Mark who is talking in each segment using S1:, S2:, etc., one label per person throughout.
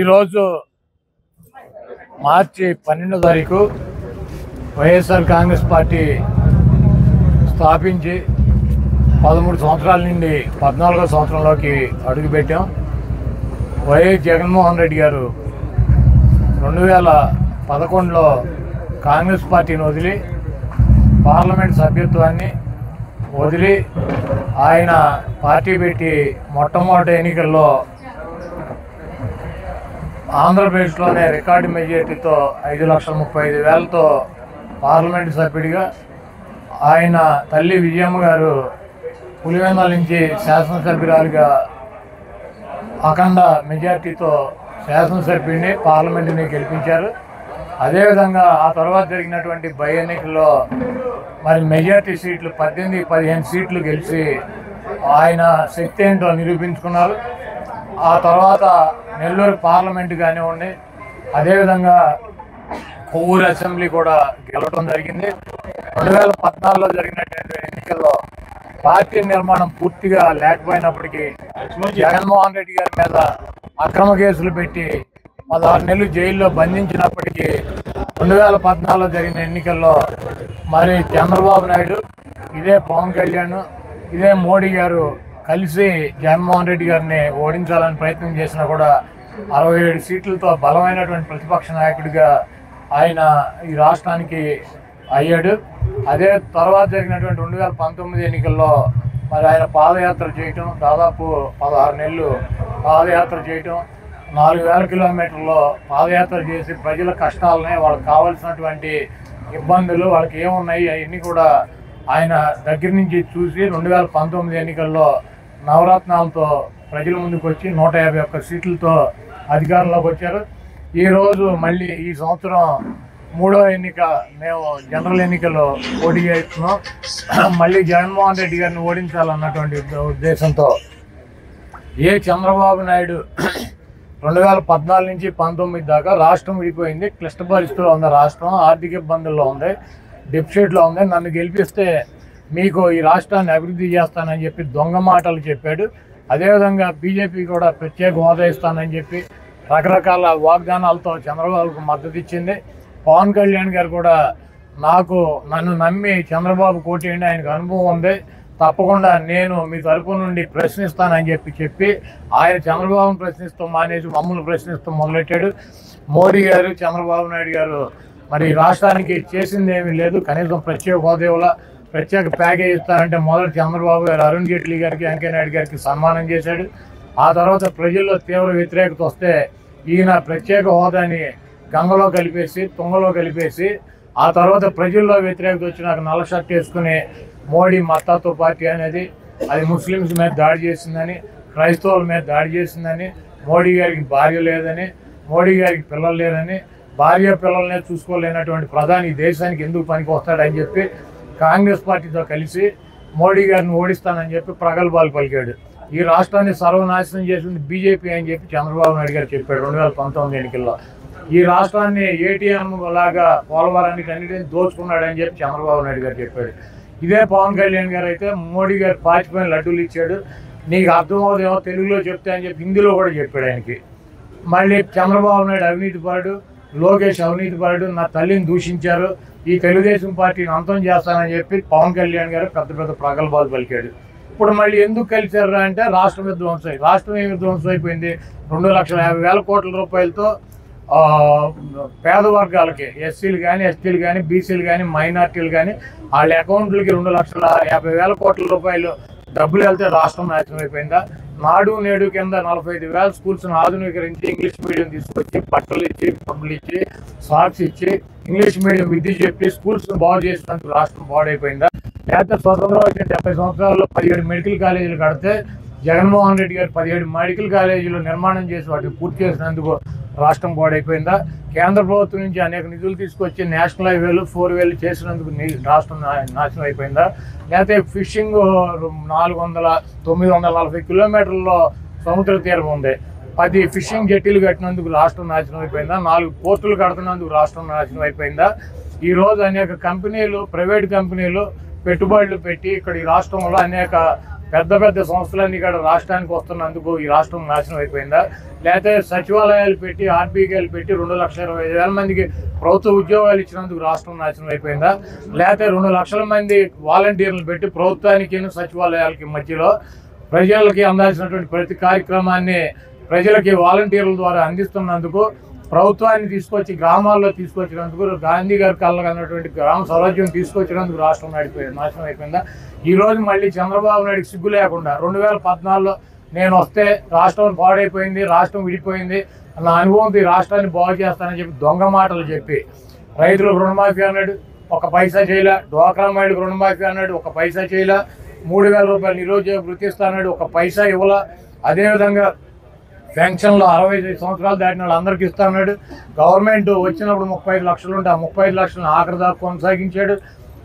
S1: ఈరోజు మార్చి 12వ తారీఖు వైఎస్ఆర్ కాంగ్రెస్ పార్టీ స్థాపించి 13 సంవత్సరాల నుండి 14వ సంవత్సరంలోకి అడుగుపెట్టాం. వైఎస్ జగన్మోహన్ రెడ్డి గారు 2011లో కాంగ్రెస్ పార్టీని వదిలి పార్లమెంట్ సభ్యత్వాన్ని వదిలి ఆయన పార్టీ పెట్టి మొట్టమొదటి ఎన్నికల్లో ఆంధ్రప్రదేశ్లోనే రికార్డు మెజారిటీతో 5,35,000తో పార్లమెంటు సభ్యుడిగా, ఆయన తల్లి విజయమ్మ గారు పులివెందుల నుంచి శాసనసభ్యురాలుగా అఖండ మెజారిటీతో శాసనసభ్యుడిని పార్లమెంటుని గెలిపించారు. అదేవిధంగా ఆ తర్వాత జరిగినటువంటి బై ఎన్నికల్లో మరి మెజారిటీ సీట్లు 18-15 సీట్లు గెలిచి ఆయన శక్తి ఏంటో నిరూపించుకున్నారు. ఆ తర్వాత నెల్లూరు పార్లమెంటు కానివ్వండి, అదేవిధంగా కొవ్వూరు అసెంబ్లీ కూడా గెలవడం జరిగింది. 2014లో జరిగినటువంటి ఎన్నికల్లో పార్టీ నిర్మాణం పూర్తిగా లేకపోయినప్పటికీ జగన్మోహన్ రెడ్డి గారి మీద అక్రమ కేసులు పెట్టి 16 నెలలు జైల్లో బంధించినప్పటికీ 2014లో జరిగిన ఎన్నికల్లో మరి చంద్రబాబు నాయుడు, ఇదే పవన్ కళ్యాణ్, ఇదే మోడీ గారు కలిసి జగన్మోహన్ రెడ్డి గారిని ఓడించాలని ప్రయత్నం చేసినా కూడా 67 సీట్లతో బలమైనటువంటి ప్రతిపక్ష నాయకుడిగా ఆయన ఈ రాష్ట్రానికి అయ్యాడు. అదే తర్వాత జరిగినటువంటి 2019 ఎన్నికల్లో మరి ఆయన పాదయాత్ర చేయటం, దాదాపు 16 నెలలు పాదయాత్ర చేయటం, 4,000 కిలోమీటర్లో పాదయాత్ర చేసి ప్రజల కష్టాలని, వాళ్ళకి కావాల్సినటువంటి ఇబ్బందులు, వాళ్ళకి ఏమున్నాయి అవన్నీ కూడా ఆయన దగ్గర నుంచి చూసి 2019 ఎన్నికల్లో నవరత్నాలతో ప్రజల ముందుకు వచ్చి 151 సీట్లతో అధికారంలోకి వచ్చారు. ఈరోజు మళ్ళీ ఈ సంవత్సరం 3వ ఎన్నిక మేము జనరల్ ఎన్నికల్లో పోటీ చేస్తున్నాం. మళ్ళీ జగన్మోహన్ రెడ్డి గారిని ఓడించాలన్నటువంటి ఉద్దేశంతో చంద్రబాబు నాయుడు 2014 నుంచి 19 దాకా రాష్ట్రం విడిపోయింది, క్లిష్ట పరిస్థితుల్లో ఉంది, రాష్ట్రం ఆర్థిక ఇబ్బందుల్లో ఉంది, డెఫిసిట్లో ఉంది, నన్ను గెలిపిస్తే మీకు ఈ రాష్ట్రాన్ని అభివృద్ధి చేస్తానని చెప్పి దొంగ మాటలు చెప్పాడు. అదేవిధంగా బీజేపీ కూడా ప్రత్యేక హోదా ఇస్తానని చెప్పి రకరకాల వాగ్దానాలతో చంద్రబాబుకు మద్దతు ఇచ్చింది. పవన్ కళ్యాణ్ గారు కూడా నన్ను నమ్మి చంద్రబాబు కోటేయండి, ఆయనకు అనుభవం ఉంది, తప్పకుండా నేను మీ తరపు నుండి ప్రశ్నిస్తానని చెప్పి ఆయన చంద్రబాబును ప్రశ్నిస్తూ మానేసి మమ్మల్ని ప్రశ్నిస్తూ మొదలెట్టాడు. మోడీ గారు, చంద్రబాబు నాయుడు గారు మరి రాష్ట్రానికి చేసింది ఏమీ లేదు, కనీసం ప్రత్యేక హోదా, ప్రత్యేక ప్యాకేజ్ ఇస్తారంటే మొదటి చంద్రబాబు గారు అరుణ్ జైట్లీ గారికి, వెంకయ్యనాయుడు గారికి సన్మానం చేశాడు. ఆ తర్వాత ప్రజల్లో తీవ్ర వ్యతిరేకత వస్తే ఈయన ప్రత్యేక హోదాని గంగలో కలిపేసి, తుంగలో కలిపేసి, ఆ తర్వాత ప్రజల్లో వ్యతిరేకత వచ్చి నాకు నల్ల షర్ట్ వేసుకుని మోడీ మతాతో పార్టీ అనేది అది ముస్లిమ్స్ మీద దాడి చేసిందని, క్రైస్తవుల మీద దాడి చేసిందని, మోడీ గారికి భార్య లేదని, మోడీ గారికి పిల్లలు లేరని, భార్య పిల్లలనే చూసుకోలేనటువంటి ప్రధాని దేశానికి ఎందుకు పనికి వస్తాడని చెప్పి కాంగ్రెస్ పార్టీతో కలిసి మోడీ గారిని ఓడిస్తానని చెప్పి ప్రగల్భాలు పలికాడు. ఈ రాష్ట్రాన్ని సర్వనాశనం చేసింది బీజేపీ అని చెప్పి చంద్రబాబు నాయుడు గారు చెప్పాడు 2019 ఎన్నికల్లో. ఈ రాష్ట్రాన్ని ఏటీఎం లాగా పోలవరాన్నిటిని దోచుకున్నాడని చెప్పి చంద్రబాబు నాయుడు గారు చెప్పాడు. ఇదే పవన్ కళ్యాణ్ గారు అయితే మోడీ గారు పాచిపోయిన లడ్డూలు ఇచ్చాడు, నీకు అర్థమవుదేమో తెలుగులో చెప్తే అని చెప్పి హిందీలో కూడా చెప్పాడు ఆయనకి. మళ్ళీ చంద్రబాబు నాయుడు అవినీతిపరుడు, లోకేష్ అవినీతిపరుడు, నా తల్లిని దూషించారు, ఈ తెలుగుదేశం పార్టీని అంతం చేస్తానని చెప్పి పవన్ కళ్యాణ్ గారు పెద్ద పెద్ద ప్రగల్భాలు పలికాడు. ఇప్పుడు మళ్ళీ ఎందుకు కలిశారు అంటే రాష్ట్రం విధ్వంసం. రాష్ట్రం ఏమి విధ్వంసం అయిపోయింది? 2,50,000 కోట్ల రూపాయలతో పేద వర్గాలకి, ఎస్సీలు కానీ, ఎస్టీలు కానీ, బీసీలు కానీ, మైనార్టీలు కానీ వాళ్ళ అకౌంట్లకి 2,50,000 కోట్ల రూపాయలు డబ్బులు వెళ్తే రాష్ట్రం నాశనం అయిపోయిందా? నాడు నేడు కింద 45,000 స్కూల్స్ను ఆధునీకరించి ఇంగ్లీష్ మీడియం తీసుకొచ్చి బట్టలు ఇచ్చి, పబ్బులు ఇచ్చి, సాక్స్ ఇచ్చి, ఇంగ్లీష్ మీడియం విద్య చెప్పి స్కూల్స్ను బాగు చేసినందుకు రాష్ట్రం పాడైపోయిందా? లేకపోతే స్వతంత్రం వచ్చిన 70 సంవత్సరాల్లో 17 మెడికల్ కాలేజీలు కడితే జగన్మోహన్ రెడ్డి గారు 17 మెడికల్ కాలేజీలు నిర్మాణం చేసి వాటిని పూర్తి చేసినందుకు రాష్ట్రం పాడైపోయిందా? కేంద్ర ప్రభుత్వం నుంచి అనేక నిధులు తీసుకొచ్చి నేషనల్ హైవేలు, 4 వేలు చేసినందుకు రాష్ట్రం నాశనం అయిపోయిందా? లేకపోతే ఫిషింగ్ 940 కిలోమీటర్లలో సముద్ర తీరం ఉంది, 10 ఫిషింగ్ జెట్టీలు కట్టినందుకు రాష్ట్రం నాశనం అయిపోయిందా? 4 పోర్టులు కడుతున్నందుకు రాష్ట్రం నాశనం అయిపోయిందా? ఈరోజు అనేక కంపెనీలు, ప్రైవేట్ కంపెనీలు పెట్టుబడులు పెట్టి ఇక్కడ ఈ రాష్ట్రంలో అనేక పెద్ద పెద్ద సంస్థలన్నీ కూడా రాష్ట్రానికి వస్తున్నందుకు ఈ రాష్ట్రం నాశనం అయిపోయిందా? లేకపోతే సచివాలయాలు పెట్టి ఆర్బీకేలు పెట్టి 2,25,000 మందికి ప్రభుత్వ ఉద్యోగాలు ఇచ్చినందుకు రాష్ట్రం నాశనం అయిపోయిందా? లేకపోతే 2 లక్షల మంది వాలంటీర్లు పెట్టి ప్రభుత్వానికి సచివాలయాలకి మధ్యలో ప్రజలకి అందాల్సినటువంటి ప్రతి కార్యక్రమాన్ని ప్రజలకి వాలంటీర్ల ద్వారా అందిస్తున్నందుకు, ప్రభుత్వాన్ని తీసుకొచ్చి గ్రామాల్లో తీసుకొచ్చినందుకు, గాంధీ గారి కళ్ళగన్నటువంటి గ్రామ స్వరాజ్యం తీసుకొచ్చినందుకు రాష్ట్రం నాశనం అయిపోయిందా? ఈరోజు మళ్ళీ చంద్రబాబు నాయుడికి సిగ్గు లేకుండా 2014లో నేను వస్తే రాష్ట్రం పాడైపోయింది, రాష్ట్రం విడిపోయింది, నా అనుభవంతో ఈ రాష్ట్రాన్ని బాగు చేస్తానని చెప్పి దొంగ మాటలు చెప్పి రైతులకు రుణమాఫీ అన్నాడు, 1 పైసా చేయలే. డ్వాక్రా మహిళలకు రుణమాఫీ అన్నాడు, 1 పైసా చేయలే. 3,000 రూపాయలు నిరుద్యోగ వృత్తి ఇస్తాడు, 1 పైసా ఇవ్వాల. అదేవిధంగా పెన్షన్లో 65 సంవత్సరాలు దాటిన వాళ్ళు అందరికీ ఇస్తాడు. గవర్నమెంట్ వచ్చినప్పుడు 35 లక్షలు ఉంటే ఆ 35 లక్షలను ఆఖరి దాకా కొనసాగించాడు.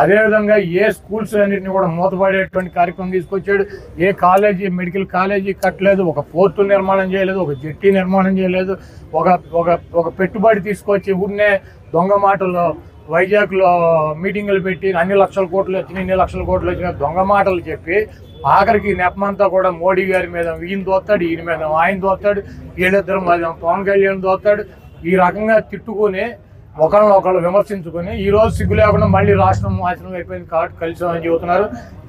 S1: అదేవిధంగా ఏ స్కూల్స్ అన్నింటినీ కూడా మూతపడేటువంటి కార్యక్రమం తీసుకొచ్చాడు. ఏ కాలేజీ, మెడికల్ కాలేజీ కట్టలేదు, 1 పోర్టు నిర్మాణం చేయలేదు, 1 జెట్టి నిర్మాణం చేయలేదు, ఒక పెట్టుబడి తీసుకొచ్చి ఊరినే దొంగ మాటల్లో వైజాగ్లో మీటింగులు పెట్టి అన్ని లక్షల కోట్లు వచ్చినాయి, ఇన్ని లక్షల కోట్లు వచ్చినాయి దొంగ మాటలు చెప్పి ఆఖరికి నెపమంతా కూడా మోడీ గారి మీద ఈయన దోస్తాడు, ఈయన మీద ఆయన దోస్తాడు, వీళ్ళిద్దరు మీద పవన్ కళ్యాణ్ దోస్తాడు. ఈ రకంగా తిట్టుకుని ఒకళ్ళు విమర్శించుకొని ఈరోజు సిగ్గు లేకుండా మళ్ళీ రాష్ట్రం నాశనం అయిపోయింది కాబట్టి కలిసామని చెబుతున్నారు.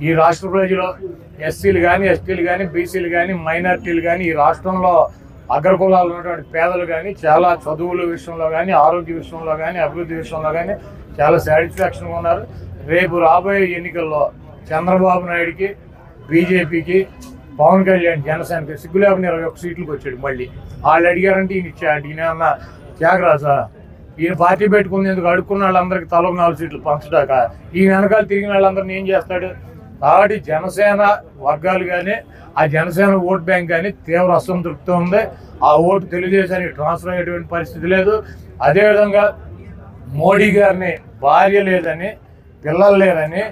S1: ఈ రాష్ట్ర ప్రజలు ఎస్సీలు కానీ, ఎస్టీలు కానీ, బీసీలు కానీ, మైనార్టీలు కానీ, ఈ రాష్ట్రంలో అగ్రకులాలు ఉన్నటువంటి పేదలు కానీ చాలా చదువుల విషయంలో కానీ, ఆరోగ్య విషయంలో కానీ, అభివృద్ధి విషయంలో కానీ చాలా సాటిస్ఫాక్షన్గా ఉన్నారు. రేపు రాబోయే ఎన్నికల్లో చంద్రబాబు నాయుడికి, బీజేపీకి, పవన్ కళ్యాణ్ జనసేనకి సిగ్గు లేకుండా 21 సీట్లకు వచ్చాడు. మళ్ళీ వాళ్ళు అడిగారంటే ఈయన ఇచ్చాడు. ఈయన అన్న త్యాగరాజా, ఈయన పార్టీ పెట్టుకునేందుకు అడుక్కున్న వాళ్ళందరికీ తలకు 4 సీట్లు పంచడాక ఈయన వెనకాల తిరిగిన వాళ్ళందరినీ ఏం చేస్తాడు? కాబట్టి జనసేన వర్గాలు కానీ, ఆ జనసేన ఓట్ బ్యాంక్ కానీ తీవ్ర అసంతృప్తి ఉంది. ఆ ఓటు తెలుగుదేశానికి ట్రాన్స్ఫర్ అయ్యేటువంటి పరిస్థితి లేదు. అదేవిధంగా మోడీ గారిని భార్య లేదని, పిల్లలు లేరని,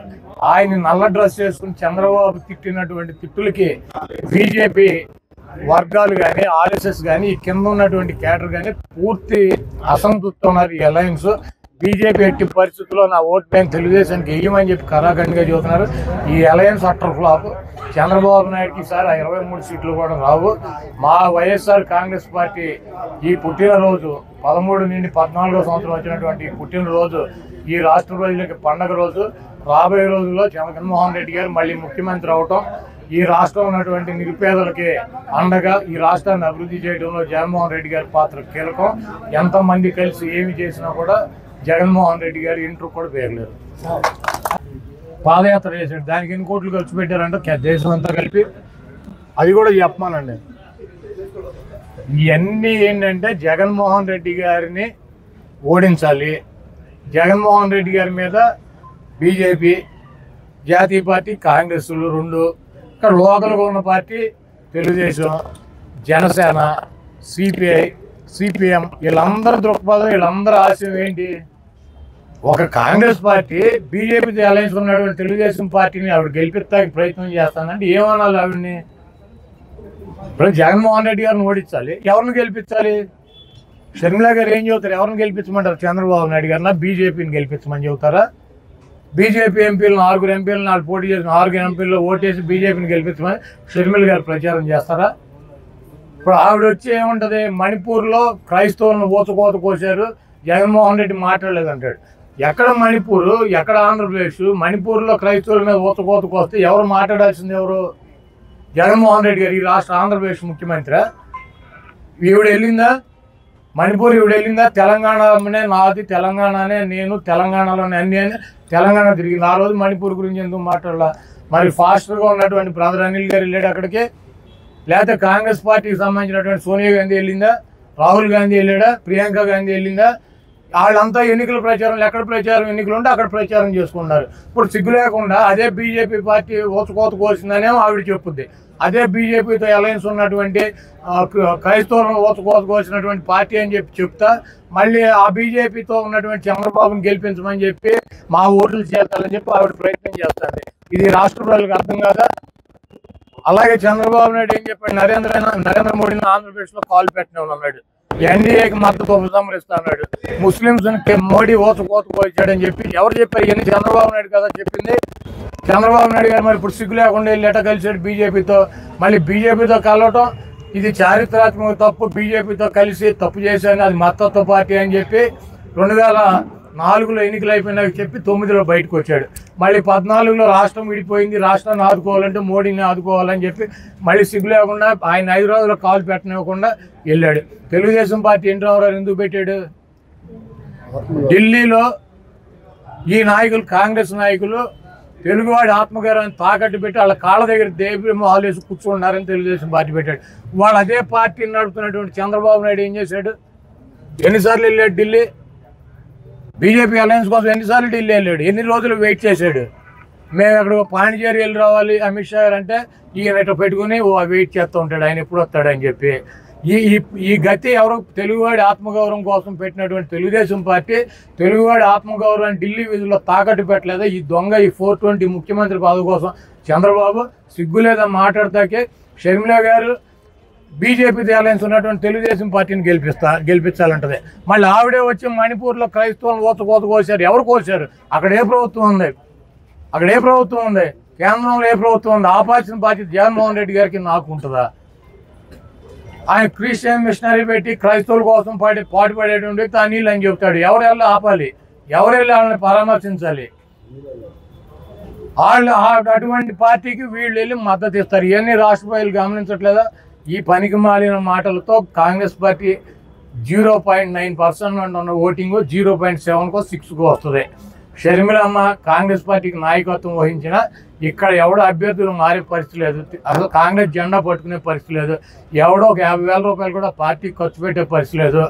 S1: ఆయన నల్ల డ్రెస్ వేసుకుని చంద్రబాబు తిట్టినటువంటి తిట్టులకి బీజేపీ వర్గాలు కానీ, ఆర్ఎస్ఎస్ కానీ, ఈ కింద ఉన్నటువంటి క్యాడర్ కానీ పూర్తి అసంతృప్తి ఉన్నారు. ఈ అలయన్స్ బీజేపీ ఎట్టి పరిస్థితుల్లో నా ఓట్ బ్యాంక్ తెలుగుదేశానికి వేయమని చెప్పి కరాఖండిగా చెబుతున్నారు. ఈ అలయన్స్ అట్టర్ ఫ్లాప్. చంద్రబాబు నాయుడుకి ఈసారి 23 సీట్లు కూడా రావు. మా వైఎస్ఆర్ కాంగ్రెస్ పార్టీ ఈ పుట్టినరోజు 13 నుండి 14వ సంవత్సరం వచ్చినటువంటి పుట్టినరోజు ఈ రాష్ట్ర ప్రజలకి పండగ రోజు. రాబోయే రోజుల్లో జగన్మోహన్ రెడ్డి గారు మళ్ళీ ముఖ్యమంత్రి అవటం, ఈ రాష్ట్రం ఉన్నటువంటి నిరుపేదలకి అండగా ఈ రాష్ట్రాన్ని అభివృద్ధి చేయడంలో జగన్మోహన్ రెడ్డి గారి పాత్ర కీలకం. ఎంతమంది కలిసి ఏమి చేసినా కూడా జగన్మోహన్ రెడ్డి గారు ఇంటర్ కూడా పేర్లేరు. పాదయాత్ర చేశాడు, దానికి ఎన్ని కోట్లు ఖర్చు పెట్టారంటే దేశం అంతా కలిపి అది కూడా చెప్పమానండి. ఇవన్నీ ఏంటంటే జగన్మోహన్ రెడ్డి గారిని ఓడించాలి. జగన్మోహన్ రెడ్డి గారి మీద బీజేపీ, జాతీయ పార్టీ, కాంగ్రెస్లు 2, ఇక్కడ లోకల్గా ఉన్న party Telugu Desam, Janasena, CPI, CPM, వీళ్ళందరూ దృక్పథం, వీళ్ళందరూ ఆశయం ఏంటి? ఒక కాంగ్రెస్ పార్టీ బీజేపీ అలయన్స్ ఉన్నటువంటి తెలుగుదేశం పార్టీని ఆవిడ గెలిపిస్తానికి ప్రయత్నం చేస్తానంటే ఏమనాలి ఆవిడని? ఇప్పుడు జగన్మోహన్ రెడ్డి గారిని ఓడించాలి, ఎవరిని గెలిపించాలి? షర్మిల గారు ఏం చెబుతారు? ఎవరిని గెలిపించమంటారు? చంద్రబాబు నాయుడు గారినా బీజేపీని గెలిపించమని చెబుతారా? బీజేపీ ఎంపీలు 4 ఎంపీలు 4 పోటీ చేసిన 6 ఎంపీల్లో ఓటేసి బీజేపీని గెలిపించమని షర్మిల గారు ప్రచారం చేస్తారా? ఇప్పుడు ఆవిడ వచ్చి ఏముంటుంది? మణిపూర్లో క్రైస్తవులను ఊచకోత కోసారు, జగన్మోహన్ రెడ్డి మాట్లాడలేదంటాడు. ఎక్కడ మణిపూర్, ఎక్కడ ఆంధ్రప్రదేశ్? మణిపూర్లో క్రైస్తవుల మీద ఊచకోత కోస్తే ఎవరు మాట్లాడాల్సింది? ఎవరు? జగన్మోహన్ రెడ్డి గారు ఈ రాష్ట్ర ఆంధ్రప్రదేశ్ ముఖ్యమంత్రి. ఈవిడ వెళ్ళిందా మణిపూర్? ఈవిడ వెళ్ళిందా? తెలంగాణనే నాది, తెలంగాణనే నేను, తెలంగాణలోనే అన్ని అని తెలంగాణ తిరిగింది. ఆ రోజు మణిపూర్ గురించి ఎందుకు మాట్లాడాల? మరి ఫాస్టర్గా ఉన్నటువంటి బ్రదర్ అనిల్ గారు వెళ్ళాడు అక్కడికి. లేకపోతే కాంగ్రెస్ పార్టీకి సంబంధించినటువంటి సోనియా గాంధీ వెళ్ళిందా? రాహుల్ గాంధీ వెళ్ళాడా? ప్రియాంక గాంధీ వెళ్ళిందా? వాళ్ళంతా ఎన్నికల ప్రచారం, ఎక్కడ ప్రచారం ఎన్నికలు ఉంటే అక్కడ ప్రచారం చేసుకున్నారు. ఇప్పుడు సిగ్గు లేకుండా అదే బీజేపీ పార్టీ ఊచకోత కోసిందనేమో ఆవిడ చెప్పుద్ది. అదే బీజేపీతో అలయన్స్ ఉన్నటువంటి క్రైస్తవులను ఊచకోత కోసినటువంటి పార్టీ అని చెప్పి చెప్తా మళ్ళీ ఆ బీజేపీతో ఉన్నటువంటి చంద్రబాబుని గెలిపించమని చెప్పి మా ఓట్లు చేస్తారని చెప్పి ఆవిడ ప్రయత్నం చేస్తుంది. ఇది రాష్ట్ర ప్రజలకు అర్థం కాదా? అలాగే చంద్రబాబు నాయుడు ఏం చెప్పాడు? నరేంద్ర మోడీని ఆంధ్రప్రదేశ్లో కాలు పెట్టిన అన్నాడు. ఎన్డీఏకి మద్దతు ఉపసంహరిస్తున్నాడు, ముస్లింస్ మోడీ కోసుకొచ్చాడని చెప్పి ఎవరు చెప్పారు? ఇవన్నీ చంద్రబాబు నాయుడు కదా చెప్పింది. చంద్రబాబు నాయుడు గారు మరి ఇప్పుడు సిగ్గు లేకుండా వెళ్ళి ఎట కలిసాడు బీజేపీతో. మళ్ళీ బీజేపీతో కలవటం ఇది చారిత్రాత్మక తప్పు. బీజేపీతో కలిసి తప్పు చేశాను, అది మద్దతు పార్టీ అని చెప్పి 2004లో ఎన్నికలు అయిపోయినాక చెప్పి 9లో బయటకు వచ్చాడు. మళ్ళీ 14లో రాష్ట్రం విడిపోయింది, రాష్ట్రాన్ని ఆదుకోవాలంటే మోడీని ఆదుకోవాలని చెప్పి మళ్ళీ సిగ్గు లేకుండా ఆయన 5 రోజులు కాలు పెట్టనివ్వకుండా వెళ్ళాడు. తెలుగుదేశం పార్టీ ఎన్టీ రామారావు ఎందుకు పెట్టాడు? ఢిల్లీలో ఈ నాయకులు, కాంగ్రెస్ నాయకులు తెలుగువాడి ఆత్మగౌరవాన్ని తాకట్టు పెట్టి వాళ్ళ కాళ్ళ దగ్గర దేవ్యం ఆలేసి కూర్చున్నారని తెలుగుదేశం పార్టీ పెట్టాడు. వాళ్ళు అదే పార్టీని నడుపుతున్నటువంటి చంద్రబాబు నాయుడు ఏం చేశాడు? ఎన్నిసార్లు వెళ్ళాడు ఢిల్లీ? బీజేపీ అలయన్స్ కోసం ఎన్నిసార్లు ఢిల్లీ వెళ్ళాడు? ఎన్ని రోజులు వెయిట్ చేశాడు? మేము అక్కడ పాండిచేరి వెళ్ళి రావాలి అమిత్ షా గారు అంటే ఈయన ఇట్లా పెట్టుకుని వెయిట్ చేస్తూ ఉంటాడు, ఆయన ఎప్పుడు వస్తాడని చెప్పి. ఈ గతి ఎవరు? తెలుగువాడి ఆత్మగౌరవం కోసం పెట్టినటువంటి తెలుగుదేశం పార్టీ తెలుగువాడి ఆత్మగౌరవాన్ని ఢిల్లీ వీధుల్లో తాకట్టు పెట్టలేదా? ఈ దొంగ ఈ 420 ముఖ్యమంత్రి పదవి కోసం చంద్రబాబు సిగ్గు లేదా మాట్లాడతాకే షర్మిల గారు బీజేపీ అలయన్స్ ఉన్నటువంటి తెలుగుదేశం పార్టీని గెలిపించాలంటది. మళ్ళీ ఆవిడే వచ్చి మణిపూర్లో క్రైస్తవులను కోసారు. ఎవరు కోసారు? అక్కడ ఏ ప్రభుత్వం ఉంది? అక్కడ ఏ ప్రభుత్వం ఉంది? కేంద్రంలో ఏ ప్రభుత్వం ఉంది? ఆపాల్సిన బాధ్యత జగన్మోహన్ రెడ్డి గారికి నాకు ఉంటుందా? ఆయన క్రిస్టియన్ మిషనరీ పెట్టి క్రైస్తవుల కోసం పాటుపడేటువంటి వ్యక్తి అనిల్ అని చెప్తాడు. ఎవరెళ్ళి ఆపాలి? ఎవరెళ్ళి వాళ్ళని పరామర్శించాలి? వాళ్ళు అటువంటి పార్టీకి వీళ్ళు వెళ్ళి మద్దతు ఇస్తారు. ఇవన్నీ రాష్ట్ర ప్రజలు గమనించట్లేదా? ఈ పనికి మాలిన మాటలతో కాంగ్రెస్ పార్టీ 0.9% ఉన్న ఓటింగ్ 0.7కో 6కో వస్తుంది. షర్మిలమ్మ కాంగ్రెస్ పార్టీకి నాయకత్వం వహించిన ఇక్కడ ఎవడో అభ్యర్థులు మారే పరిస్థితి లేదు. అసలు కాంగ్రెస్ జెండా పట్టుకునే పరిస్థితి లేదు. ఎవడో ఒక 50,000 రూపాయలు కూడా పార్టీకి ఖర్చు పెట్టే పరిస్థితి లేదు.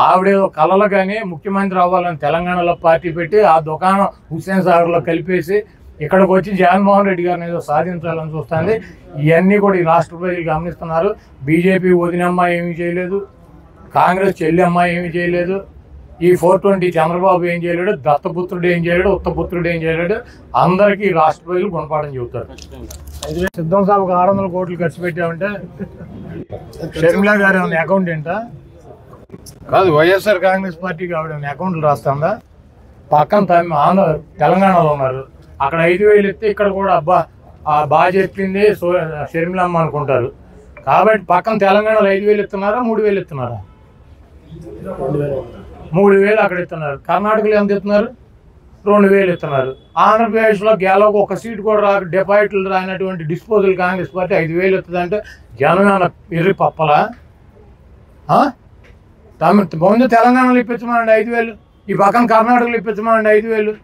S1: ఆవిడేదో కళలు కానీ ముఖ్యమంత్రి అవ్వాలని తెలంగాణలో పార్టీ పెట్టి ఆ దుకాణం హుస్సేన్ సాగర్లో కలిపేసి ఇక్కడికి వచ్చి జగన్మోహన్ రెడ్డి గారిని ఏదో సాధించాలని చూస్తుంది. ఇవన్నీ కూడా ఈ రాష్ట్ర ప్రజలు గమనిస్తున్నారు. బీజేపీ వదినమ్మ ఏమీ చేయలేదు, కాంగ్రెస్ చెల్లి అమ్మ ఏమీ చేయలేదు, ఈ 420 చంద్రబాబు ఏం చేయలేడు, దత్తపుత్రుడు ఏం చేయలేడు, ఉత్తపుత్రుడు ఏం చేయలేడు. అందరికీ రాష్ట్ర ప్రజలు గుణపాఠం చెబుతారు. సిద్ధం సభకు 600 కోట్లు ఖర్చు పెట్టామంటే షర్మిల గారు ఏమైనా అకౌంటెంటా? కాదు, వైఎస్ఆర్ కాంగ్రెస్ పార్టీకి ఆవిడ అకౌంట్లు రాస్తుందా? పక్కన ఆంధ్ర తెలంగాణలో ఉన్నారు, అక్కడ 5,000 ఇస్తే ఇక్కడ కూడా అబ్బా బాగా చెప్పింది షర్మిలమ్మ అనుకుంటారు. కాబట్టి పక్కన తెలంగాణలో 5,000 ఇస్తున్నారా, 3,000 ఇస్తున్నారా? 3,000 అక్కడ ఇస్తున్నారు. కర్ణాటకలో ఎంత ఇస్తున్నారు? 2,000 ఇస్తున్నారు. ఆంధ్రప్రదేశ్లో గెలవకు ఒక సీటు కూడా రాక డిపాజిట్లు రానటువంటి డిస్పోజల్ కాంగ్రెస్ పార్టీ 5,000 ఇస్తుందంటే జనం ఎర్రి పప్పలా? ముందు తెలంగాణలో ఇప్పించమనండి 5,000, ఈ పక్కన కర్ణాటకలో ఇప్పించమనండి 5,000.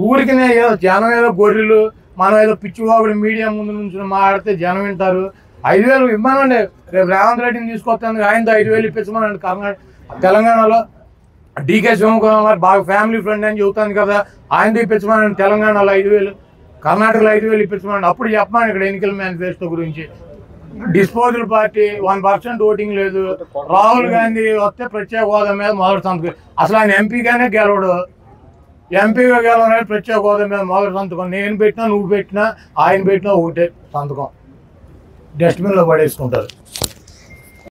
S1: ఊరికి ఏదో జనం ఏదో గొర్రెలు, మనం ఏదో పిచ్చివాగుడు మీడియా ముందు నుంచి మాట్లాడితే జనం వింటారు. 5,000 ఇవ్వమనండి. రేపు రేవంత్ రెడ్డిని తీసుకొస్తాను, ఆయనతో 5,000 ఇప్పించమనండి. తెలంగాణలో డీకే శివకుమార్ బాగా ఫ్యామిలీ ఫ్రెండ్ అని చెబుతాను కదా, ఆయనతో ఇప్పించమనండి. తెలంగాణలో 5,000, కర్ణాటకలో 5,000 ఇప్పించమనండి. అప్పుడు చెప్పమని ఇక్కడ ఎన్నికల మేనిఫెస్టో గురించి. డిస్పోజల్ పార్టీ 1% ఓటింగ్ లేదు. రాహుల్ గాంధీ వస్తే ప్రత్యేక హోదా మీద మొదటి సంతకం. అసలు ఆయన ఎంపీగానే గెలవడు. ఎంపీగా గెలవడానికి ప్రత్యేక హోదా మీద మొదటి సంతకం. నేను పెట్టినా, నువ్వు పెట్టినా, ఆయన పెట్టినా ఒకటే సంతకం. డస్ట్బిన్లో పడేసుకుంటారు.